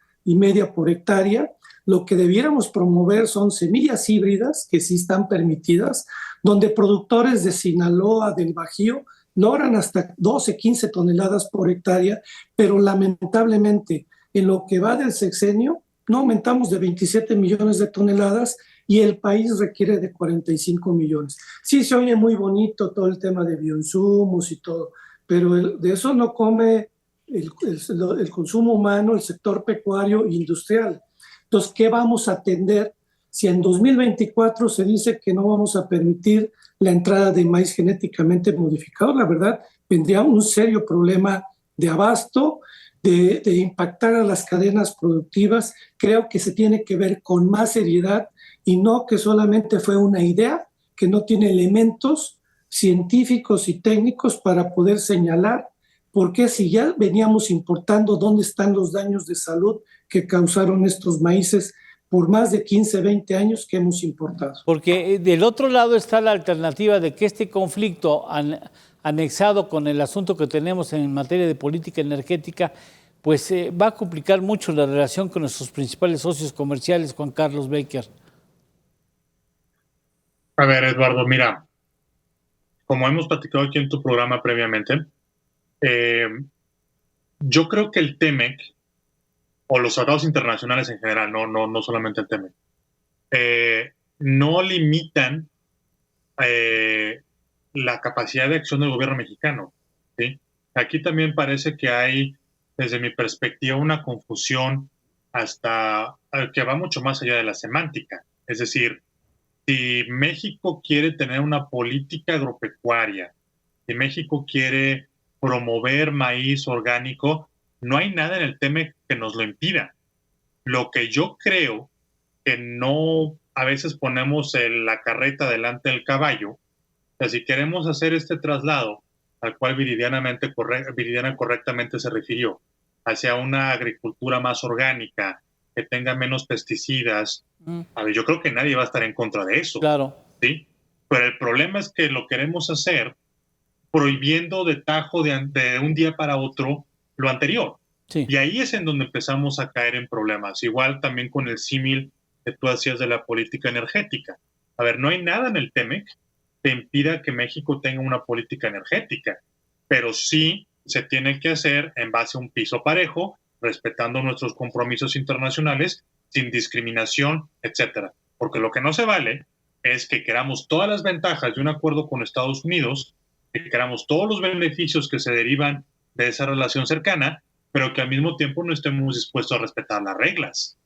[SPEAKER 4] por hectárea. Lo que debiéramos promover son semillas híbridas, que sí están permitidas, donde productores de Sinaloa, del Bajío, logran hasta 12, 15 toneladas por hectárea, pero lamentablemente en lo que va del sexenio no aumentamos de 27 millones de toneladas y el país requiere de 45 millones. Sí, se oye muy bonito todo el tema de bioinsumos y todo, pero de eso no come el consumo humano, el sector pecuario e industrial. Entonces, ¿qué vamos a atender si en 2024 se dice que no vamos a permitir la entrada de maíz genéticamente modificado? La verdad, vendría un serio problema de abasto, de impactar a las cadenas productivas. Creo que se tiene que ver con más seriedad y no que solamente fue una idea que no tiene elementos científicos y técnicos para poder señalar por qué, si ya veníamos importando, dónde están los daños de salud que causaron estos maíces por más de 15, 20 años que hemos importado.
[SPEAKER 2] Porque del otro lado está la alternativa de que este conflicto anexado con el asunto que tenemos en materia de política energética, pues va a complicar mucho la relación con nuestros principales socios comerciales, Juan Carlos Baker.
[SPEAKER 5] A ver, Eduardo, mira, como hemos platicado aquí en tu programa previamente, yo creo que el TEMEC, o los tratados internacionales en general, no solamente el TEMEC, no limitan la capacidad de acción del gobierno mexicano, ¿sí? Aquí también parece que hay, desde mi perspectiva, una confusión hasta que va mucho más allá de la semántica. Es decir, si México quiere tener una política agropecuaria, si México quiere promover maíz orgánico, no hay nada en el TEMEC que nos lo impida. Lo que yo creo que no, a veces ponemos la carreta delante del caballo. O sea, si queremos hacer este traslado al cual Viridiana correctamente se refirió, hacia una agricultura más orgánica, que tenga menos pesticidas, a ver, yo creo que nadie va a estar en contra de eso.
[SPEAKER 2] Claro.
[SPEAKER 5] ¿Sí? Pero el problema es que lo queremos hacer prohibiendo de tajo de un día para otro lo anterior.
[SPEAKER 2] Sí.
[SPEAKER 5] Y ahí es en donde empezamos a caer en problemas. Igual también con el símil que tú hacías de la política energética. A ver, no hay nada en el TEMEC que impida que México tenga una política energética, pero sí se tiene que hacer en base a un piso parejo, respetando nuestros compromisos internacionales, sin discriminación, etcétera. Porque lo que no se vale es que queramos todas las ventajas de un acuerdo con Estados Unidos, que queramos todos los beneficios que se derivan de esa relación cercana, pero que al mismo tiempo no estemos dispuestos a respetar las reglas.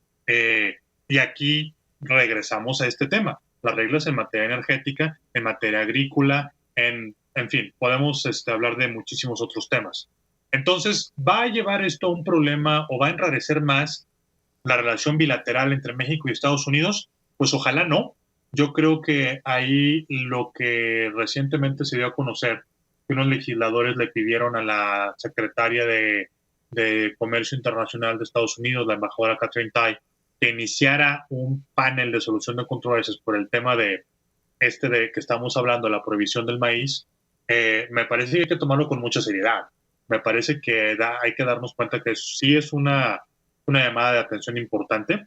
[SPEAKER 5] Y aquí regresamos a este tema, las reglas en materia energética, en materia agrícola, en fin, podemos hablar de muchísimos otros temas. Entonces, ¿va a llevar esto a un problema o va a enrarecer más la relación bilateral entre México y Estados Unidos? Pues ojalá no. Yo creo que ahí lo que recientemente se dio a conocer, que unos legisladores le pidieron a la secretaria de Comercio Internacional de Estados Unidos, la embajadora Catherine Tai, que iniciara un panel de solución de controversias por el tema de que estamos hablando, la prohibición del maíz. Me parece que hay que tomarlo con mucha seriedad. Me parece que hay que darnos cuenta que sí es una llamada de atención importante,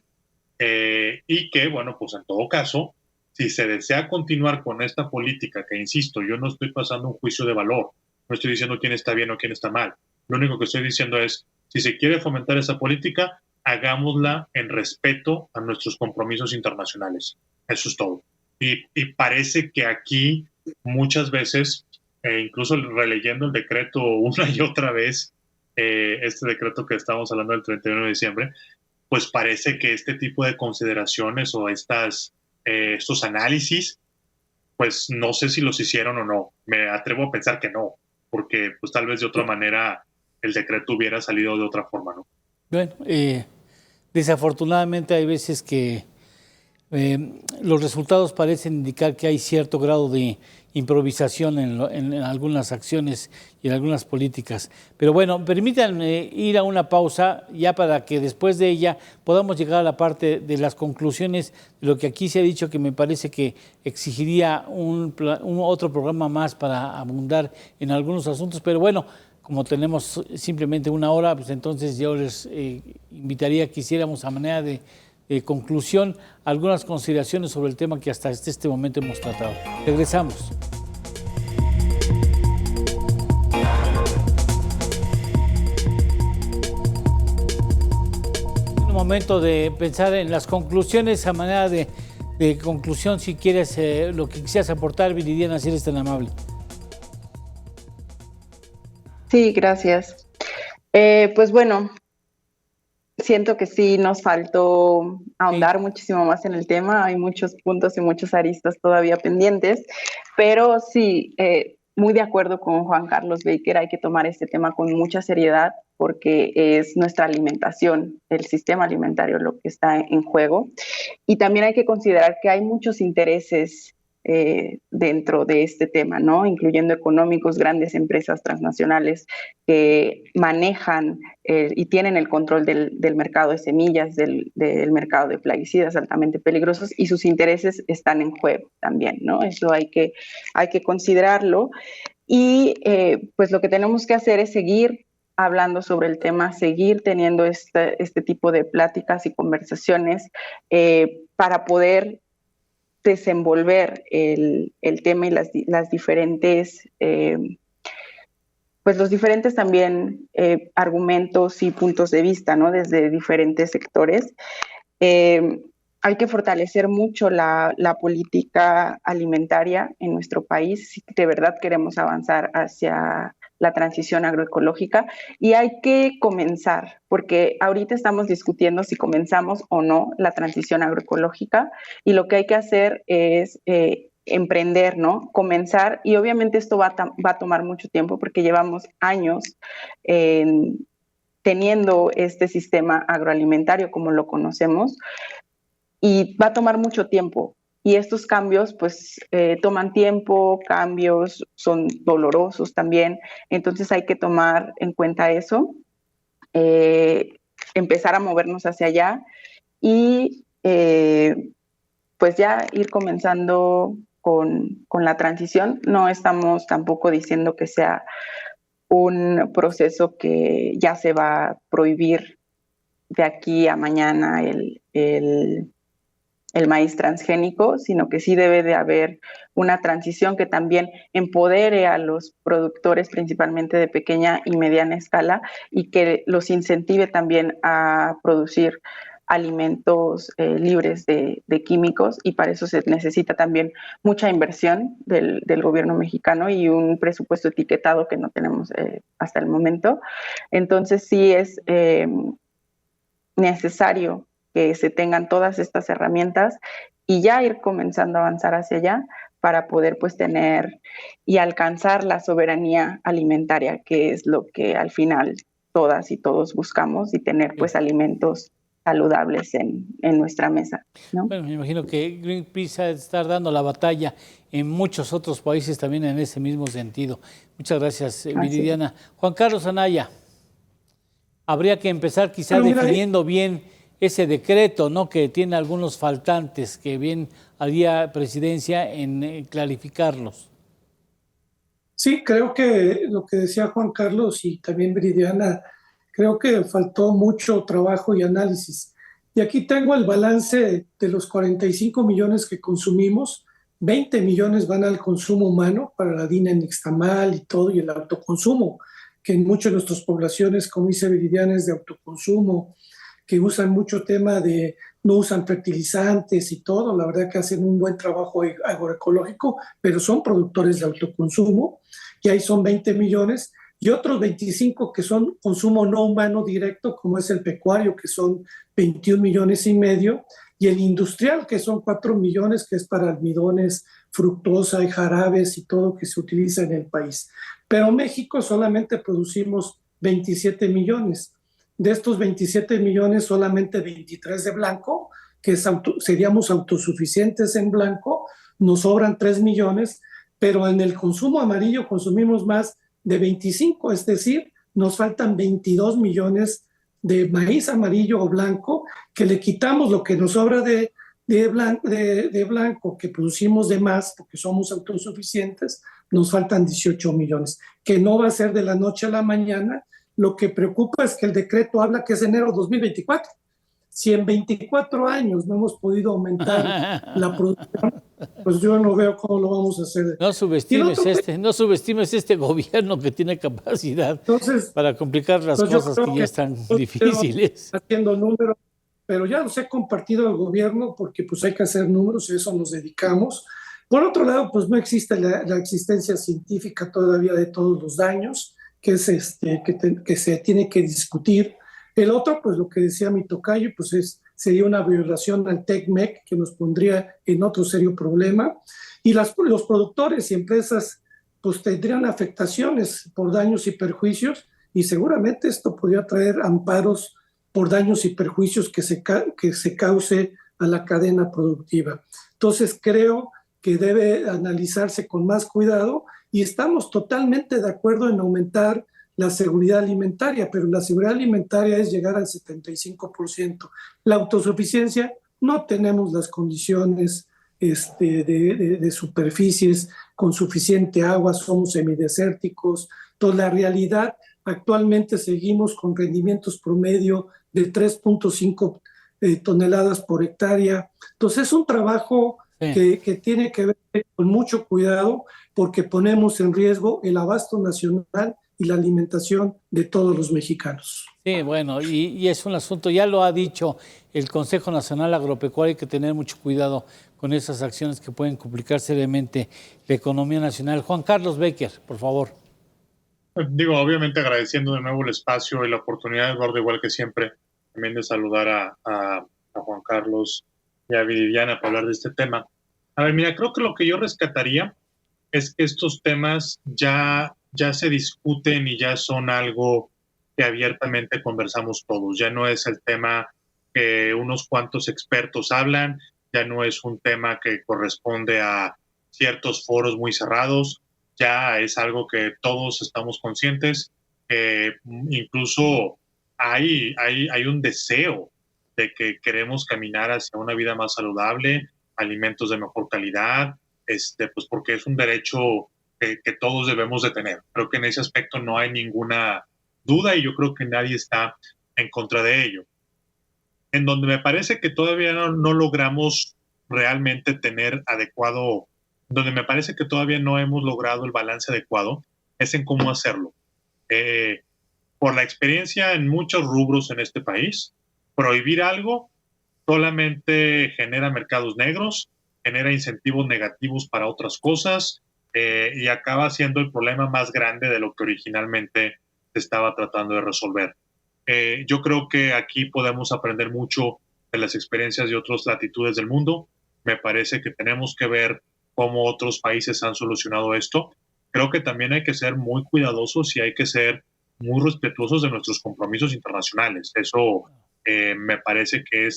[SPEAKER 5] y que, bueno, pues en todo caso, si se desea continuar con esta política, que insisto, yo no estoy pasando un juicio de valor, no estoy diciendo quién está bien o quién está mal, lo único que estoy diciendo es, si se quiere fomentar esa política, hagámosla en respeto a nuestros compromisos internacionales. Eso es todo. Y parece que aquí muchas veces, incluso releyendo el decreto una y otra vez, este decreto que estamos hablando del 31 de diciembre, pues parece que este tipo de consideraciones o estos análisis, pues no sé si los hicieron o no. Me atrevo a pensar que no, porque pues tal vez de otra manera el decreto hubiera salido de otra forma, ¿no?
[SPEAKER 2] Bueno, desafortunadamente hay veces que los resultados parecen indicar que hay cierto grado de improvisación en algunas acciones y en algunas políticas. Pero bueno, permítanme ir a una pausa ya para que después de ella podamos llegar a la parte de las conclusiones de lo que aquí se ha dicho, que me parece que exigiría otro programa más para abundar en algunos asuntos. Pero bueno, como tenemos simplemente una hora, pues entonces yo les invitaría a que hiciéramos a manera de conclusión algunas consideraciones sobre el tema que hasta este momento hemos tratado. Regresamos. Un momento de pensar en las conclusiones a manera de conclusión. Si quieres, lo que quisieras aportar, Viridiana, si eres tan amable.
[SPEAKER 3] Sí, gracias. Pues bueno, siento que sí nos faltó ahondar muchísimo más en el tema. Hay muchos puntos y muchas aristas todavía pendientes, pero sí, muy de acuerdo con Juan Carlos Baker, hay que tomar este tema con mucha seriedad porque es nuestra alimentación, el sistema alimentario lo que está en juego. Y también hay que considerar que hay muchos intereses dentro de este tema, ¿no? Incluyendo económicos, grandes empresas transnacionales que manejan y tienen el control del mercado de semillas, del mercado de plaguicidas altamente peligrosos, y sus intereses están en juego también, ¿no? Eso hay que considerarlo. Y pues lo que tenemos que hacer es seguir hablando sobre el tema, seguir teniendo este tipo de pláticas y conversaciones para poder desenvolver el tema y las diferentes, pues los diferentes también argumentos y puntos de vista, ¿no? Desde diferentes sectores. Hay que fortalecer mucho la política alimentaria en nuestro país si de verdad queremos avanzar hacia la transición agroecológica, y hay que comenzar, porque ahorita estamos discutiendo si comenzamos o no la transición agroecológica, y lo que hay que hacer es emprender, ¿no? Comenzar, y obviamente esto va a tomar mucho tiempo porque llevamos años teniendo este sistema agroalimentario como lo conocemos, y va a tomar mucho tiempo. Y estos cambios, pues, toman tiempo, cambios son dolorosos también. Entonces hay que tomar en cuenta eso, empezar a movernos hacia allá y, pues, ya ir comenzando con la transición. No estamos tampoco diciendo que sea un proceso que ya se va a prohibir de aquí a mañana el maíz transgénico, sino que sí debe de haber una transición que también empodere a los productores, principalmente de pequeña y mediana escala, y que los incentive también a producir alimentos libres de químicos, y para eso se necesita también mucha inversión del gobierno mexicano y un presupuesto etiquetado que no tenemos hasta el momento. Entonces sí es necesario que se tengan todas estas herramientas y ya ir comenzando a avanzar hacia allá para poder pues tener y alcanzar la soberanía alimentaria, que es lo que al final todas y todos buscamos, y tener pues alimentos saludables en nuestra mesa, ¿no?
[SPEAKER 2] Bueno, me imagino que Greenpeace ha de estar dando la batalla en muchos otros países también en ese mismo sentido. Muchas gracias, Viridiana. Juan Carlos Anaya, habría que empezar quizá definiendo bien ese decreto, ¿no?, que tiene algunos faltantes, que bien haría Presidencia en clarificarlos.
[SPEAKER 4] Sí, creo que lo que decía Juan Carlos y también Viridiana, creo que faltó mucho trabajo y análisis. Y aquí tengo el balance de los 45 millones que consumimos. 20 millones van al consumo humano para la harina en nixtamal y todo, y el autoconsumo, que en muchas de nuestras poblaciones, como dice Viridiana, es de autoconsumo, que usan mucho tema de no usan fertilizantes y todo. La verdad que hacen un buen trabajo agroecológico, pero son productores de autoconsumo, y ahí son 20 millones, y otros 25 que son consumo no humano directo, como es el pecuario, que son 21 millones y medio, y el industrial, que son 4 millones, que es para almidones, fructosa y jarabes y todo que se utiliza en el país. Pero México solamente producimos 27 millones. De estos 27 millones, solamente 23 de blanco, que seríamos autosuficientes en blanco, nos sobran 3 millones, pero en el consumo amarillo consumimos más de 25, es decir, nos faltan 22 millones de maíz amarillo o blanco, que le quitamos lo que nos sobra de blanco, que producimos de más porque somos autosuficientes, nos faltan 18 millones, que no va a ser de la noche a la mañana. Lo que preocupa es que el decreto habla que es enero 2024. Si en 24 años no hemos podido aumentar la producción, pues yo no veo cómo lo vamos a hacer.
[SPEAKER 2] No subestimes este gobierno que tiene capacidad. Entonces, para complicar las cosas que ya están difíciles.
[SPEAKER 4] Haciendo números, pero ya los he compartido al gobierno porque pues hay que hacer números y a eso nos dedicamos. Por otro lado, pues no existe la existencia científica todavía de todos los daños que se tiene que discutir. El otro, pues lo que decía mi tocayo, pues sería una violación al TEC-MEC, que nos pondría en otro serio problema. Y los productores y empresas pues tendrían afectaciones por daños y perjuicios, y seguramente esto podría traer amparos por daños y perjuicios que se cause a la cadena productiva. Entonces creo que debe analizarse con más cuidado, y estamos totalmente de acuerdo en aumentar la seguridad alimentaria, pero la seguridad alimentaria es llegar al 75%. La autosuficiencia, no tenemos las condiciones de superficies con suficiente agua, somos semidesérticos. Entonces, la realidad, actualmente seguimos con rendimientos promedio de 3.5 toneladas por hectárea. Entonces, es un trabajo que tiene que ver con mucho cuidado, porque ponemos en riesgo el abasto nacional y la alimentación de todos los mexicanos.
[SPEAKER 2] Sí, bueno, y es un asunto, ya lo ha dicho el Consejo Nacional Agropecuario, hay que tener mucho cuidado con esas acciones que pueden complicar seriamente la economía nacional. Juan Carlos Becker, por favor.
[SPEAKER 5] Digo, obviamente agradeciendo de nuevo el espacio y la oportunidad, Eduardo, igual que siempre, también de saludar a Juan Carlos y a Viridiana para hablar de este tema. A ver, mira, creo que lo que yo rescataría es que estos temas ya se discuten y ya son algo que abiertamente conversamos todos. Ya no es el tema que unos cuantos expertos hablan, ya no es un tema que corresponde a ciertos foros muy cerrados, ya es algo que todos estamos conscientes. Incluso hay un deseo de que queremos caminar hacia una vida más saludable, alimentos de mejor calidad, pues porque es un derecho que todos debemos de tener. Creo que en ese aspecto no hay ninguna duda y yo creo que nadie está en contra de ello. En donde me parece que todavía no logramos realmente tener adecuado, donde me parece que todavía no hemos logrado el balance adecuado, es en cómo hacerlo. Por la experiencia en muchos rubros en este país, prohibir algo solamente genera mercados negros, genera incentivos negativos para otras cosas, y acaba siendo el problema más grande de lo que originalmente se estaba tratando de resolver. Yo creo que aquí podemos aprender mucho de las experiencias de otras latitudes del mundo. Me parece que tenemos que ver cómo otros países han solucionado esto. Creo que también hay que ser muy cuidadosos y hay que ser muy respetuosos de nuestros compromisos internacionales. Eso me parece que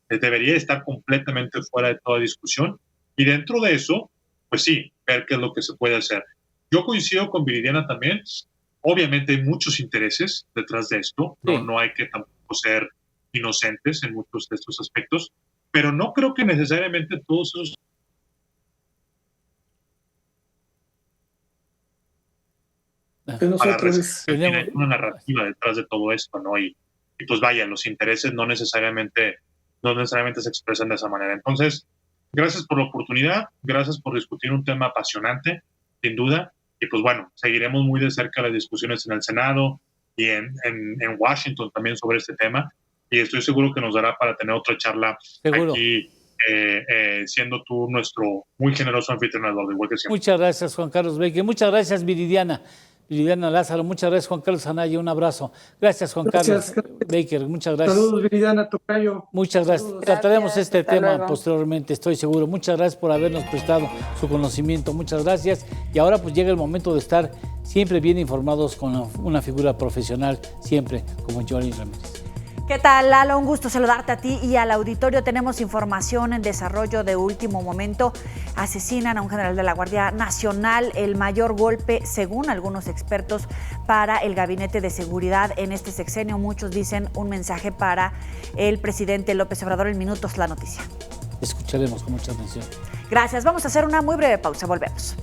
[SPEAKER 5] debería estar completamente fuera de toda discusión. Y dentro de eso, pues sí, ver qué es lo que se puede hacer. Yo coincido con Viridiana también. Obviamente hay muchos intereses detrás de esto. Sí. No hay que tampoco ser inocentes en muchos de estos aspectos, pero no creo que necesariamente todos esos hay una narrativa detrás de todo esto, ¿no? Y pues vaya, los intereses no necesariamente se expresan de esa manera. Entonces, gracias por la oportunidad, gracias por discutir un tema apasionante, sin duda, y pues bueno, seguiremos muy de cerca las discusiones en el Senado y en Washington también sobre este tema, y estoy seguro que nos dará para tener otra charla aquí, siendo tú nuestro muy generoso anfitrión, Eduardo, igual que siempre.
[SPEAKER 2] Muchas gracias, Juan Carlos Becker. Muchas gracias, Viridiana Lázaro. Muchas gracias, Juan Carlos Anaya. Un abrazo. Gracias, Juan Carlos Becker. Muchas gracias.
[SPEAKER 4] Saludos, Viridiana, tocayo.
[SPEAKER 2] Muchas gracias.
[SPEAKER 3] Saludos.
[SPEAKER 2] Trataremos este tema
[SPEAKER 3] luego.
[SPEAKER 2] posteriormente, estoy seguro. Muchas gracias por habernos prestado su conocimiento. Muchas gracias. Y ahora pues llega el momento de estar siempre bien informados con una figura profesional, siempre como Yoli Ramírez.
[SPEAKER 6] ¿Qué tal, Lalo? Un gusto saludarte a ti y al auditorio. Tenemos información en desarrollo de último momento. Asesinan a un general de la Guardia Nacional, el mayor golpe, según algunos expertos, para el Gabinete de Seguridad en este sexenio. Muchos dicen un mensaje para el presidente López Obrador. En minutos, la noticia.
[SPEAKER 2] Escucharemos con mucha atención.
[SPEAKER 6] Gracias. Vamos a hacer una muy breve pausa. Volvemos.